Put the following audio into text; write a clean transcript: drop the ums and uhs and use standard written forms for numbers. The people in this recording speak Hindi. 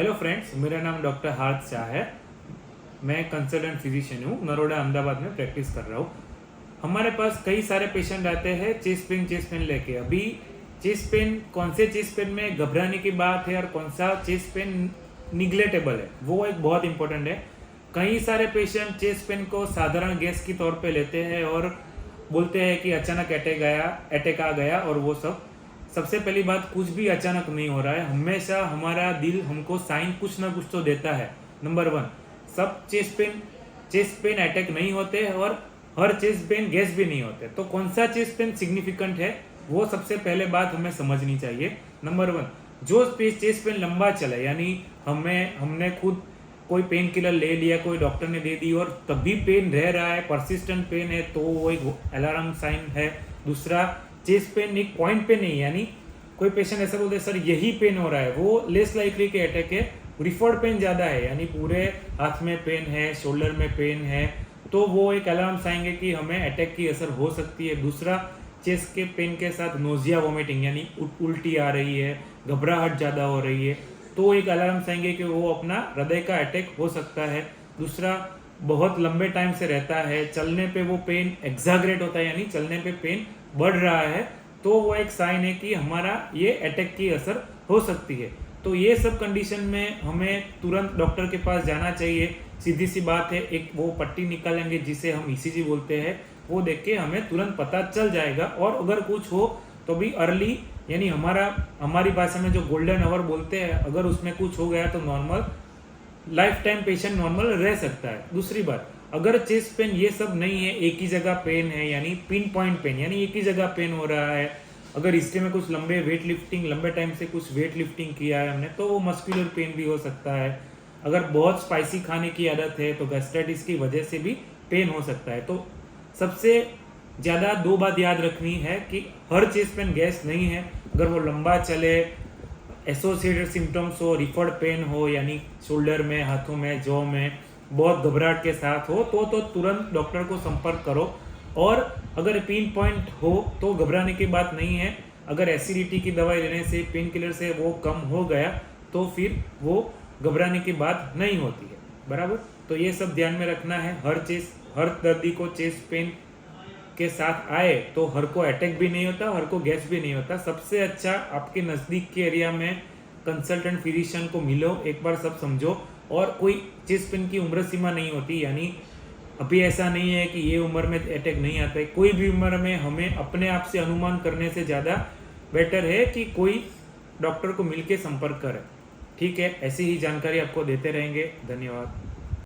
हेलो फ्रेंड्स, मेरा नाम डॉक्टर हार्द शाह है। मैं कंसल्टेंट फिजिशियन हूँ, नरोडा अहमदाबाद में प्रैक्टिस कर रहा हूँ। हमारे पास कई सारे पेशेंट आते हैं चेस्ट पेन लेके। अभी चेस्ट पेन, कौन से चेस्ट पेन में घबराने की बात है और कौन सा चेस्ट पेन निगलेक्टेबल है, वो एक बहुत इंपॉर्टेंट है। कई सारे पेशेंट चेस्ट पेन को साधारण गैस की तौर पे लेते हैं और बोलते हैं कि अचानक अटैक आ गया और वो सब। सबसे पहली बात, कुछ भी अचानक नहीं हो रहा है। हमेशा हमारा दिल हमको साइन कुछ ना कुछ तो देता है। नंबर 1, सब चेस्ट पेन अटैक नहीं होते और हर चेस्ट पेन गैस भी नहीं होते। तो कौन सा चेस्ट पेन सिग्निफिकेंट है, वो सबसे पहले बात हमें समझनी चाहिए। नंबर 1, जो चेस्ट पेन लंबा चले, यानी हमने खुद कोई पेन किलर ले लिया, कोई डॉक्टर ने दे दी और तभी पेन रह रहा है, परसिस्टेंट पेन है, तो वो एक अलार्म साइन है। दूसरा, चेस्ट पेन एक पॉइंट पे नहीं, यानी कोई पेशेंट ऐसा बोलते हैं सर यही पेन हो रहा है, वो लेस लाइकली के अटैक है। रिफर्ड पेन ज़्यादा है, यानी पूरे हाथ में पेन है, शोल्डर में पेन है, तो वो एक अलार्म साइन है कि हमें अटैक की असर हो सकती है। दूसरा, चेस्ट के पेन के साथ नोजिया वोमिटिंग, यानी उल्टी आ रही है, घबराहट ज़्यादा हो रही है, तो एक अलार्म साइन है कि वो अपना हृदय का अटैक हो सकता है। दूसरा, बहुत लंबे टाइम से रहता है, चलने पे वो पेन एग्जाग्रेट होता है, यानी चलने पे पेन बढ़ रहा है, तो वो एक साइन है कि हमारा ये अटैक की असर हो सकती है। तो ये सब कंडीशन में हमें तुरंत डॉक्टर के पास जाना चाहिए। सीधी सी बात है, एक वो पट्टी निकालेंगे जिसे हम ईसीजी बोलते हैं, वो देख के हमें तुरंत पता चल जाएगा। और अगर कुछ हो तो भी अर्ली, यानी हमारी भाषा में जो गोल्डन आवर बोलते हैं, अगर उसमें कुछ हो गया तो normal life time patient normal रह सकता है। दूसरी बात, अगर चेस्ट पेन ये सब नहीं है, एक ही जगह पेन है, यानी पिन पॉइंट पेन, यानी एक ही जगह पेन हो रहा है, अगर हिस्ट्री में कुछ लंबे टाइम से कुछ वेट लिफ्टिंग किया है हमने, तो वो मस्कुलर पेन भी हो सकता है। अगर बहुत स्पाइसी खाने की आदत है तो गैस्ट्राइटिस की वजह से भी पेन हो सकता है। तो सबसे ज़्यादा 2 बात याद रखनी है कि हर चेस्ट पेन गैस नहीं है। अगर वो लंबा चले, एसोसिएटेड सिम्टम्स हो, रिफर्ड पेन हो, यानी शोल्डर में, हाथों में, जॉ में बहुत घबराहट के साथ हो, तो तुरंत डॉक्टर को संपर्क करो। और अगर पिन पॉइंट हो तो घबराने की बात नहीं है। अगर एसिडिटी की दवाई लेने से, पेन किलर से वो कम हो गया तो फिर वो घबराने की बात नहीं होती है, बराबर। तो ये सब ध्यान में रखना है। हर दर्दी को चेस्ट पेन के साथ आए तो हर को अटैक भी नहीं होता, हर को गैस भी नहीं होता। सबसे अच्छा आपके नज़दीक के एरिया में कंसल्टेंट फिजिशियन को मिलो, एक बार सब समझो। और कोई चेस्ट पेन की उम्र सीमा नहीं होती, यानी अभी ऐसा नहीं है कि ये उम्र में अटैक नहीं आता है। कोई भी उम्र में हमें अपने आप से अनुमान करने से ज़्यादा बेटर है कि कोई डॉक्टर को मिलके संपर्क करें। ठीक है, ऐसी ही जानकारी आपको देते रहेंगे। धन्यवाद।